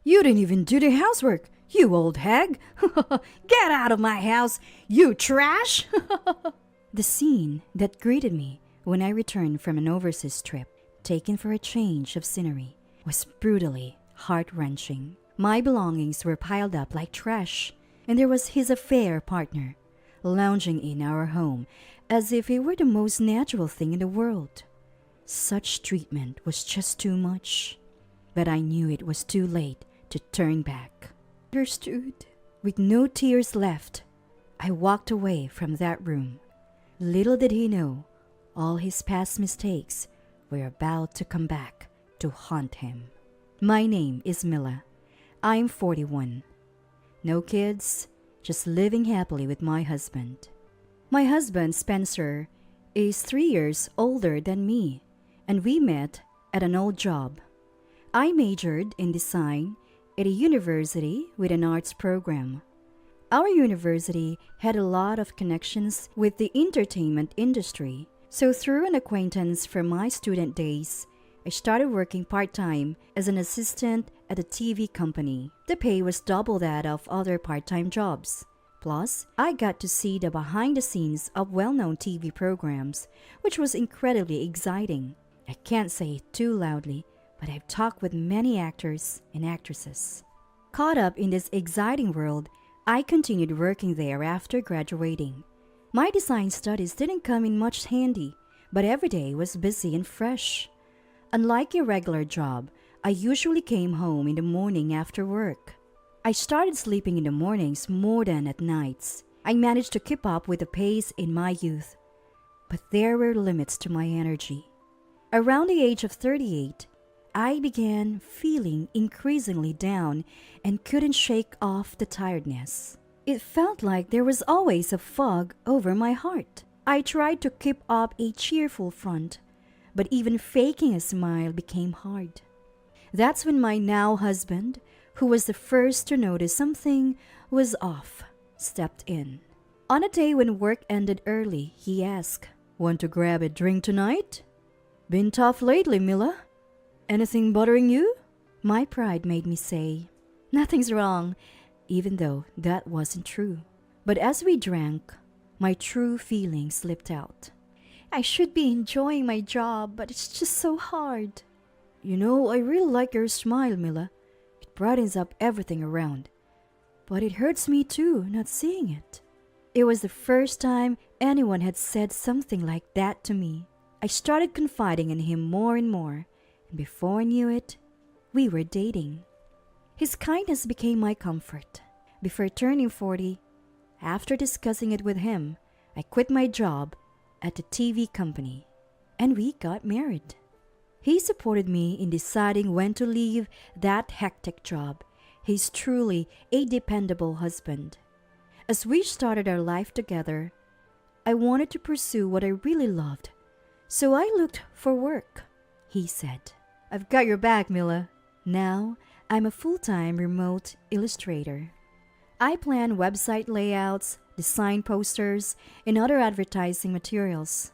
You didn't even do the housework, you old hag! Get out of my house, you trash! The scene that greeted me when I returned from an overseas trip, taken for a change of scenery, was brutally heart-wrenching. My belongings were piled up like trash, and there was his affair partner, lounging in our home as if it were the most natural thing in the world. Such treatment was just too much, but I knew it was too late to turn back. Understood. With no tears left, I walked away from that room. Little did he know, all his past mistakes were about to come back to haunt him. My name is Mila. I'm 41. No kids, just living happily with my husband. My husband, Spencer, is 3 years older than me, and we met at an old job. I majored in design at a university with an arts program. Our university had a lot of connections with the entertainment industry, so through an acquaintance from my student days, I started working part-time as an assistant at a TV company. The pay was double that of other part-time jobs. Plus, I got to see the behind the scenes of well-known TV programs, which was incredibly exciting. I can't say it too loudly, but I've talked with many actors and actresses. Caught up in this exciting world, I continued working there after graduating. My design studies didn't come in much handy, but every day was busy and fresh. Unlike a regular job, I usually came home in the morning after work. I started sleeping in the mornings more than at nights. I managed to keep up with the pace in my youth, but there were limits to my energy. Around the age of 38, I began feeling increasingly down and couldn't shake off the tiredness. It felt like there was always a fog over my heart. I tried to keep up a cheerful front, but even faking a smile became hard. That's when my now husband, who was the first to notice something was off, stepped in. On a day when work ended early, he asked, "Want to grab a drink tonight? Been tough lately, Mila. Anything bothering you?" My pride made me say, "Nothing's wrong," even though that wasn't true. But as we drank, my true feelings slipped out. I should be enjoying my job, but it's just so hard. "You know, I really like your smile, Mila. It brightens up everything around. But it hurts me too, not seeing it." It was the first time anyone had said something like that to me. I started confiding in him more and more, and before I knew it, we were dating. His kindness became my comfort. Before turning 40, after discussing it with him, I quit my job at the TV company, and we got married. He supported me in deciding when to leave that hectic job. He's truly a dependable husband. As we started our life together, I wanted to pursue what I really loved, so I looked for work. He said, "I've got your back, Mila." Now, I'm a full-time remote illustrator. I plan website layouts, design posters, and other advertising materials.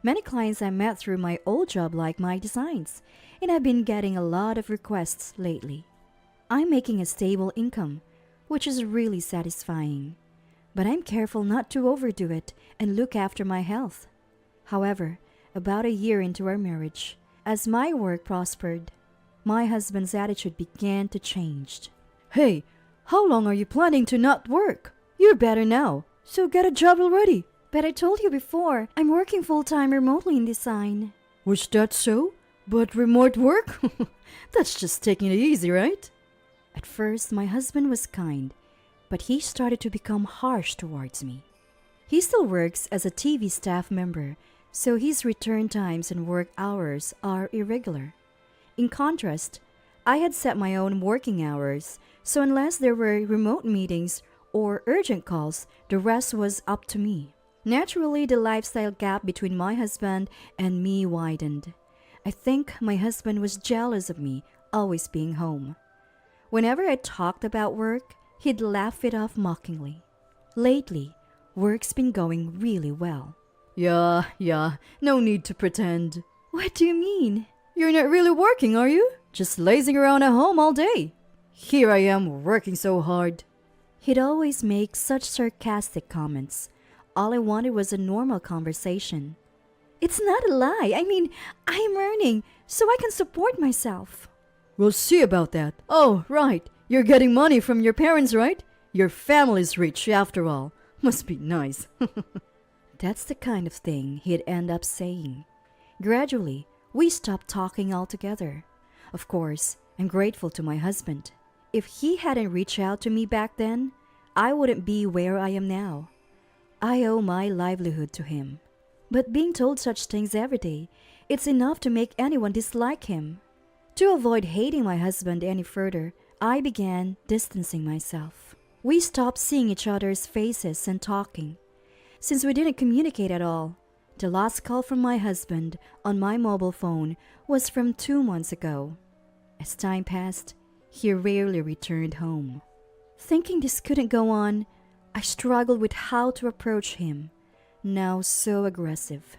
Many clients I met through my old job like my designs, and I've been getting a lot of requests lately. I'm making a stable income, which is really satisfying, but I'm careful not to overdo it and look after my health. However, about a year into our marriage, as my work prospered, my husband's attitude began to change. "Hey, how long are you planning to not work? You're better now, so get a job already." "But I told you before, I'm working full-time remotely in design." "Was that so? But remote work? That's just taking it easy, right?" At first, my husband was kind, but he started to become harsh towards me. He still works as a TV staff member, so his return times and work hours are irregular. In contrast, I had set my own working hours, so unless there were remote meetings or urgent calls, the rest was up to me. Naturally, the lifestyle gap between my husband and me widened. I think my husband was jealous of me always being home. Whenever I talked about work, he'd laugh it off mockingly. Lately, work's been going really well. Yeah, no need to pretend." "What do you mean?" "You're not really working, are you? Just lazing around at home all day." Here I am working so hard. He'd always make such sarcastic comments. All I wanted was a normal conversation. It's not a lie. I mean, I'm earning so I can support myself. We'll see about that. Oh, right. You're getting money from your parents, right? Your family's rich after all. Must be nice. That's the kind of thing he'd end up saying. Gradually, we stopped talking altogether. Of course, I'm grateful to my husband. If he hadn't reached out to me back then, I wouldn't be where I am now. I owe my livelihood to him. But being told such things every day, it's enough to make anyone dislike him. To avoid hating my husband any further, I began distancing myself. We stopped seeing each other's faces and talking. Since we didn't communicate at all, the last call from my husband on my mobile phone was from 2 months ago. As time passed, he rarely returned home. Thinking this couldn't go on, I struggled with how to approach him, now so aggressive.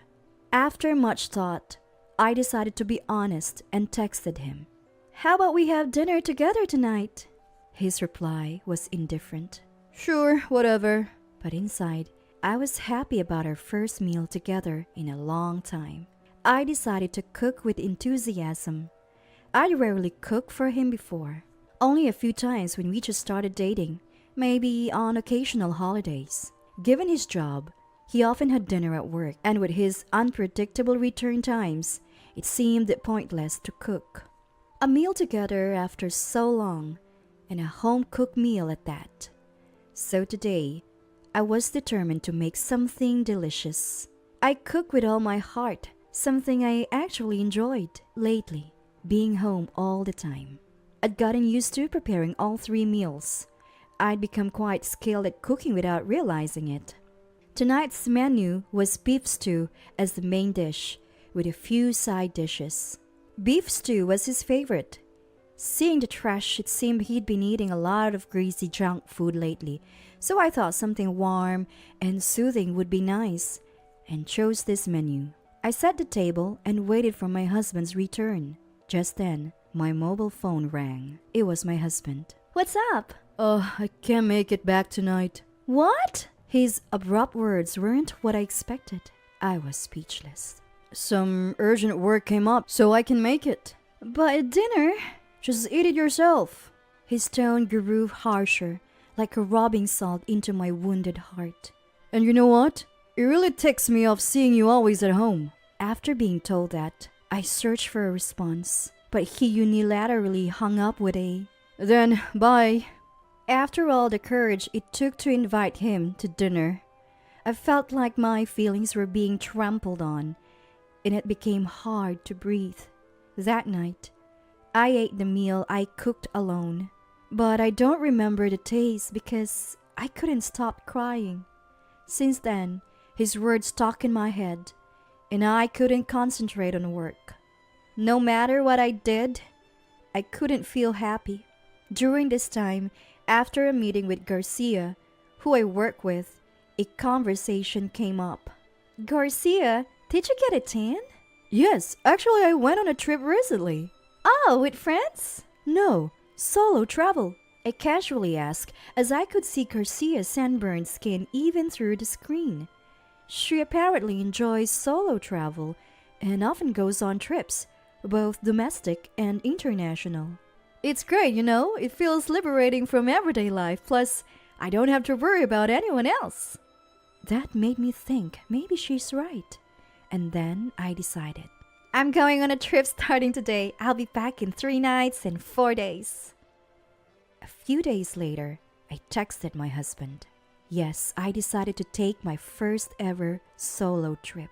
After much thought, I decided to be honest and texted him. How about we have dinner together tonight? His reply was indifferent. Sure, whatever. But inside, I was happy about our first meal together in a long time. I decided to cook with enthusiasm. I'd rarely cooked for him before. Only a few times when we just started dating, maybe on occasional holidays. Given his job, he often had dinner at work, and with his unpredictable return times, it seemed pointless to cook. A meal together after so long, and a home-cooked meal at that. So today, I was determined to make something delicious. I cook with all my heart, something I actually enjoyed lately, being home all the time. I'd gotten used to preparing all 3 meals. I'd become quite skilled at cooking without realizing it. Tonight's menu was beef stew as the main dish, with a few side dishes. Beef stew was his favorite. Seeing the trash, it seemed he'd been eating a lot of greasy junk food lately, so I thought something warm and soothing would be nice, and chose this menu. I set the table and waited for my husband's return. Just then, my mobile phone rang. It was my husband. What's up? I can't make it back tonight. What? His abrupt words weren't what I expected. I was speechless. Some urgent work came up, so I can make it. But dinner? Just eat it yourself. His tone grew harsher, like a rubbing salt into my wounded heart. And you know what? It really ticks me off seeing you always at home. After being told that, I searched for a response, but he unilaterally hung up with a, "Then, bye." After all the courage it took to invite him to dinner, I felt like my feelings were being trampled on, and it became hard to breathe. That night, I ate the meal I cooked alone, but I don't remember the taste because I couldn't stop crying. Since then, his words stuck in my head, and I couldn't concentrate on work. No matter what I did, I couldn't feel happy. During this time, after a meeting with Garcia, who I work with, a conversation came up. Garcia, did you get a tan? Yes, actually I went on a trip recently. Oh, with friends? No, solo travel. I casually asked as I could see Garcia's sunburned skin even through the screen. She apparently enjoys solo travel and often goes on trips, both domestic and international. It's great, it feels liberating from everyday life, plus I don't have to worry about anyone else. That made me think maybe she's right. And then I decided. I'm going on a trip starting today. I'll be back in 3 nights and 4 days. A few days later, I texted my husband. Yes, I decided to take my first ever solo trip.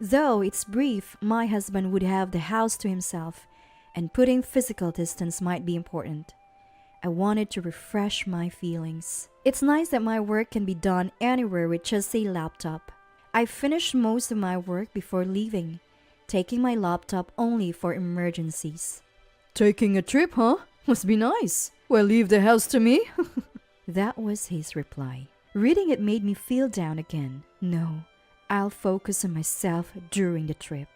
Though it's brief, my husband would have the house to himself, and putting physical distance might be important. I wanted to refresh my feelings. It's nice that my work can be done anywhere with just a laptop. I finished most of my work before leaving, taking my laptop only for emergencies. Taking a trip, huh? Must be nice. Well, leave the house to me. That was his reply. Reading it made me feel down again. No, I'll focus on myself during the trip.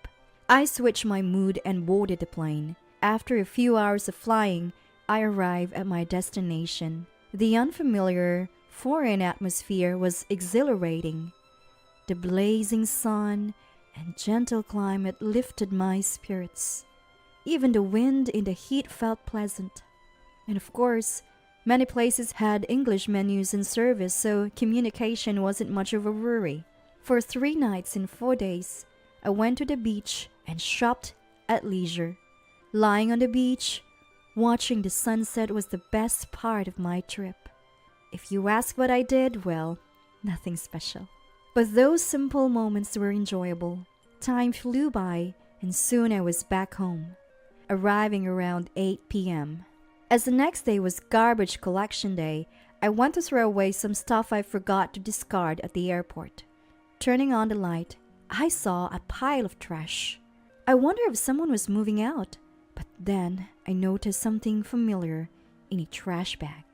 I switched my mood and boarded the plane. After a few hours of flying, I arrived at my destination. The unfamiliar, foreign atmosphere was exhilarating. The blazing sun and gentle climate lifted my spirits. Even the wind in the heat felt pleasant. And of course, many places had English menus in service, so communication wasn't much of a worry. For 3 nights and 4 days, I went to the beach and shopped at leisure. Lying on the beach, watching the sunset was the best part of my trip. If you ask what I did, well, nothing special. But those simple moments were enjoyable. Time flew by, and soon I was back home, arriving around 8 p.m. As the next day was garbage collection day, I went to throw away some stuff I forgot to discard at the airport. Turning on the light, I saw a pile of trash. I wondered if someone was moving out, but then I noticed something familiar in a trash bag.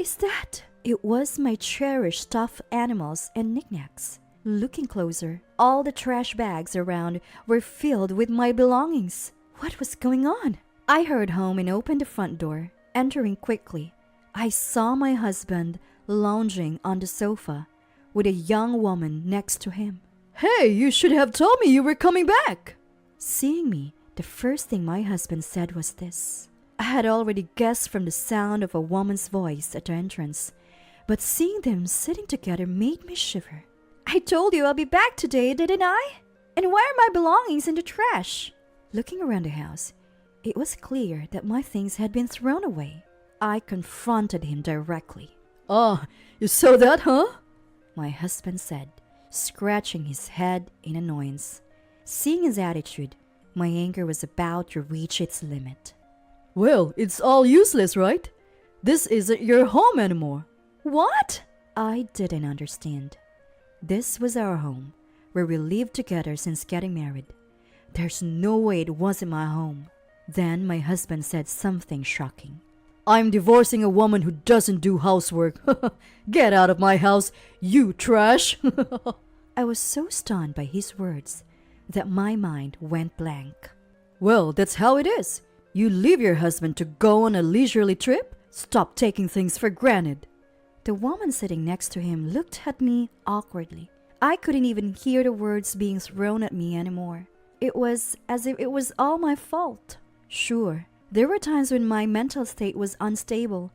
It was my cherished stuffed animals and knickknacks. Looking closer, all the trash bags around were filled with my belongings. What was going on? I hurried home and opened the front door. Entering quickly, I saw my husband lounging on the sofa with a young woman next to him. "Hey, you should have told me you were coming back!" Seeing me, the first thing my husband said was this. I had already guessed from the sound of a woman's voice at the entrance, but seeing them sitting together made me shiver. "I told you I'll be back today, didn't I? And why are my belongings in the trash?" Looking around the house, it was clear that my things had been thrown away. I confronted him directly. "Ah, you saw that, huh?" my husband said, scratching his head in annoyance. Seeing his attitude, my anger was about to reach its limit. "Well, it's all useless, right? This isn't your home anymore." "What?" I didn't understand. This was our home, where we lived together since getting married. There's no way it wasn't my home. Then my husband said something shocking. "I'm divorcing a woman who doesn't do housework. Get out of my house, you trash!" I was so stunned by his words that my mind went blank. "Well, that's how it is. You leave your husband to go on a leisurely trip? Stop taking things for granted." The woman sitting next to him looked at me awkwardly. I couldn't even hear the words being thrown at me anymore. It was as if it was all my fault. Sure, there were times when my mental state was unstable,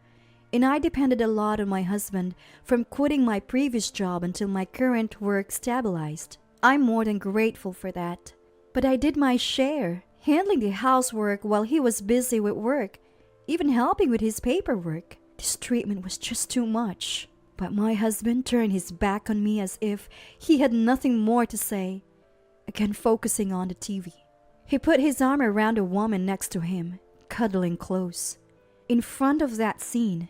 and I depended a lot on my husband from quitting my previous job until my current work stabilized. I'm more than grateful for that. But I did my share, handling the housework while he was busy with work, even helping with his paperwork. This treatment was just too much. But my husband turned his back on me as if he had nothing more to say, again focusing on the TV. He put his arm around a woman next to him, cuddling close. In front of that scene,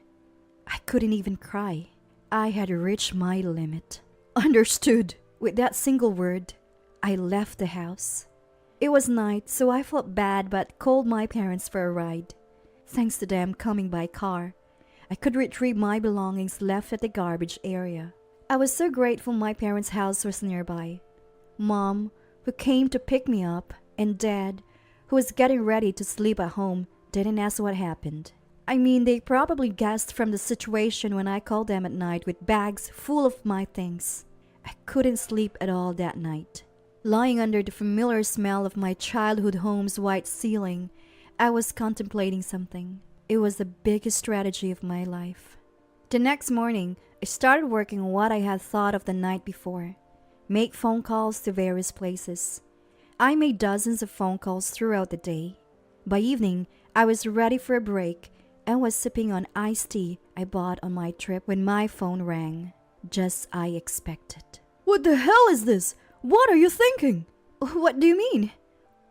I couldn't even cry. I had reached my limit. "Understood." With that single word, I left the house. It was night, so I felt bad but called my parents for a ride. Thanks to them coming by car, I could retrieve my belongings left at the garbage area. I was so grateful my parents' house was nearby. Mom, who came to pick me up, and Dad, who was getting ready to sleep at home, didn't ask what happened. I mean, they probably guessed from the situation when I called them at night with bags full of my things. I couldn't sleep at all that night. Lying under the familiar smell of my childhood home's white ceiling, I was contemplating something. It was the biggest strategy of my life. The next morning, I started working on what I had thought of the night before. Make phone calls to various places. I made dozens of phone calls throughout the day. By evening, I was ready for a break and was sipping on iced tea I bought on my trip when my phone rang, just as I expected. "What the hell is this? What are you thinking?" "What do you mean?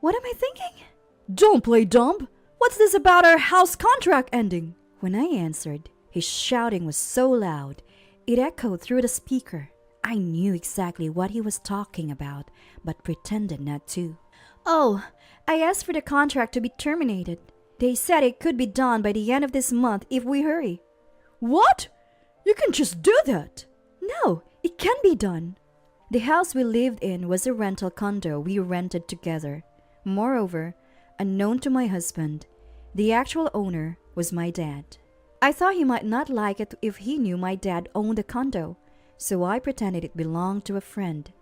What am I thinking?" "Don't play dumb. What's this about our house contract ending?" When I answered, his shouting was so loud, it echoed through the speaker. I knew exactly what he was talking about, but pretended not to. "Oh, I asked for the contract to be terminated. They said it could be done by the end of this month if we hurry." "What? You can just do that." "No, it can be done." The house we lived in was a rental condo we rented together. Moreover, unknown to my husband, the actual owner was my dad. I thought he might not like it if he knew my dad owned a condo, so I pretended it belonged to a friend.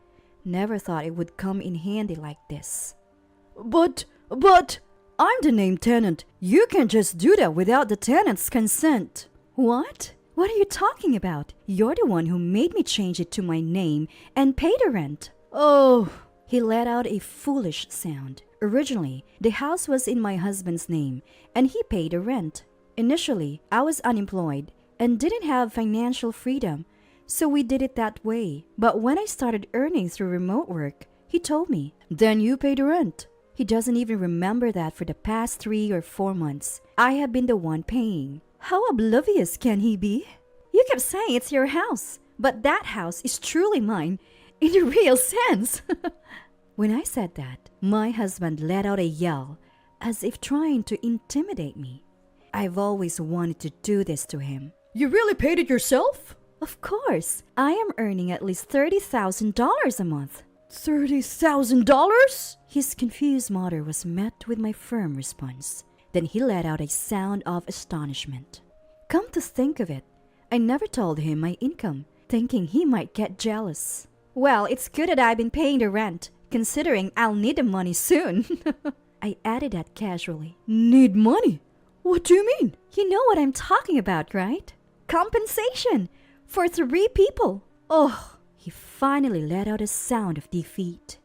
Never thought it would come in handy like this. But, I'm the named tenant. You can't just do that without the tenant's consent. What? What are you talking about? You're the one who made me change it to my name and pay the rent. Oh. He let out a foolish sound. Originally, the house was in my husband's name, and he paid the rent. Initially, I was unemployed and didn't have financial freedom, so we did it that way. But when I started earning through remote work, he told me, then you pay the rent. He doesn't even remember that for the past 3 or 4 months, I have been the one paying. How oblivious can he be? You kept saying it's your house, but that house is truly mine in the real sense. When I said that, my husband let out a yell, as if trying to intimidate me. I've always wanted to do this to him. You really paid it yourself? Of course. I am earning at least $30,000 a month. $30,000? His confused mother was met with my firm response. Then he let out a sound of astonishment. Come to think of it, I never told him my income, thinking he might get jealous. Well, it's good that I've been paying the rent, considering I'll need the money soon. I added that casually. Need money? What do you mean? You know what I'm talking about, right? Compensation for 3 people. Oh, he finally let out a sound of defeat.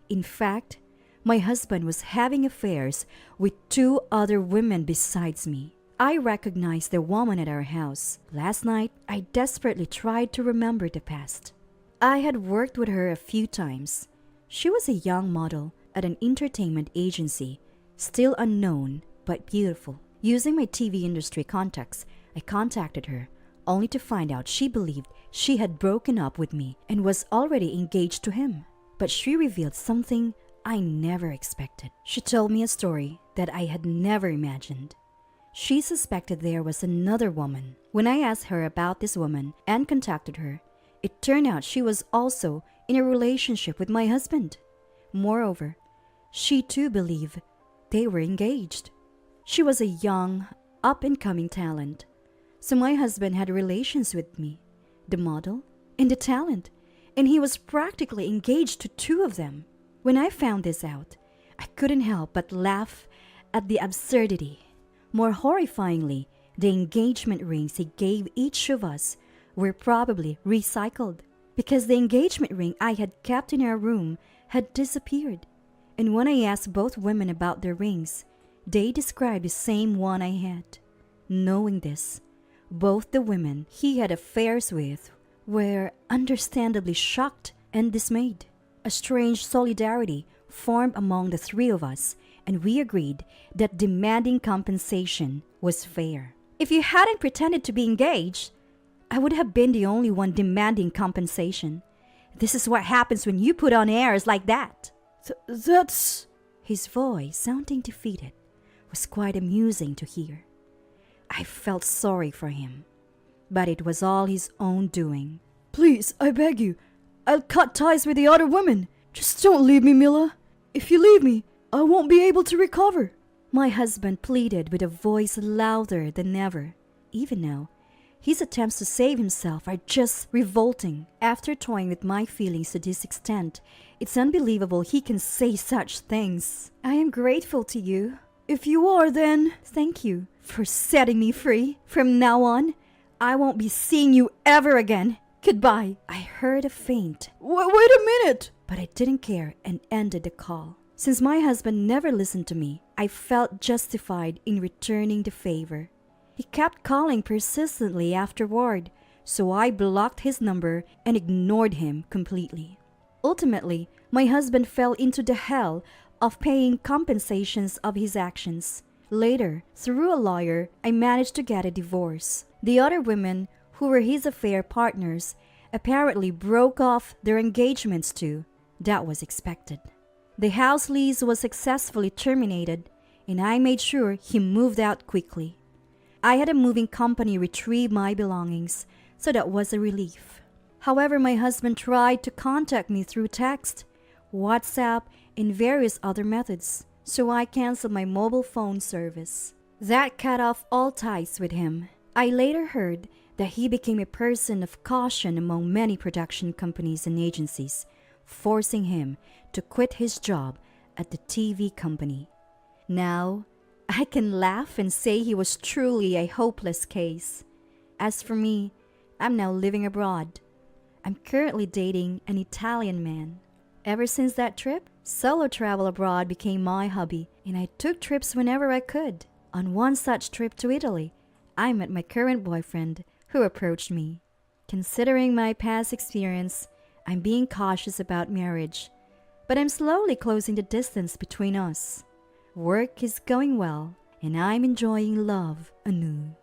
In fact, my husband was having affairs with 2 other women besides me. I recognized the woman at our house. Last night, I desperately tried to remember the past. I had worked with her a few times. She was a young model at an entertainment agency, still unknown but beautiful. Using my TV industry contacts, I contacted her, only to find out she believed she had broken up with me and was already engaged to him. But she revealed something I never expected. She told me a story that I had never imagined. She suspected there was another woman. When I asked her about this woman and contacted her, it turned out she was also in a relationship with my husband. Moreover, she too believed they were engaged. She was a young, up-and-coming talent. So my husband had relations with me, the model and the talent, and he was practically engaged to 2 of them. When I found this out, I couldn't help but laugh at the absurdity. More horrifyingly, the engagement rings he gave each of us were probably recycled, because the engagement ring I had kept in our room had disappeared. And when I asked both women about their rings, they described the same one I had. Knowing this, both the women he had affairs with were understandably shocked and dismayed. A strange solidarity formed among the 3 of us, and we agreed that demanding compensation was fair. If you hadn't pretended to be engaged, I would have been the only one demanding compensation. This is what happens when you put on airs like that. That's... His voice, sounding defeated, was quite amusing to hear. I felt sorry for him, but it was all his own doing. Please, I beg you, I'll cut ties with the other women. Just don't leave me, Mila. If you leave me, I won't be able to recover. My husband pleaded with a voice louder than ever. Even now, his attempts to save himself are just revolting. After toying with my feelings to this extent, it's unbelievable he can say such things. I am grateful to you. If you are, then thank you for setting me free. From now on, I won't be seeing you ever again. Goodbye. I heard a faint, wait a minute, but I didn't care and ended the call. Since my husband never listened to me, I felt justified in returning the favor. He kept calling persistently afterward, so I blocked his number and ignored him completely. Ultimately, my husband fell into the hell of paying compensations of his actions. Later, through a lawyer, I managed to get a divorce. The other women, who were his affair partners, apparently broke off their engagements too. That was expected. The house lease was successfully terminated, and I made sure he moved out quickly. I had a moving company retrieve my belongings, so that was a relief. However, my husband tried to contact me through text, WhatsApp, and various other methods, so I canceled my mobile phone service. That cut off all ties with him. I later heard that he became a person of caution among many production companies and agencies, forcing him to quit his job at the TV company. Now, I can laugh and say he was truly a hopeless case. As for me, I'm now living abroad. I'm currently dating an Italian man. Ever since that trip, solo travel abroad became my hobby, and I took trips whenever I could. On one such trip to Italy, I met my current boyfriend, who approached me. Considering my past experience, I'm being cautious about marriage, but I'm slowly closing the distance between us. Work is going well, and I'm enjoying love anew.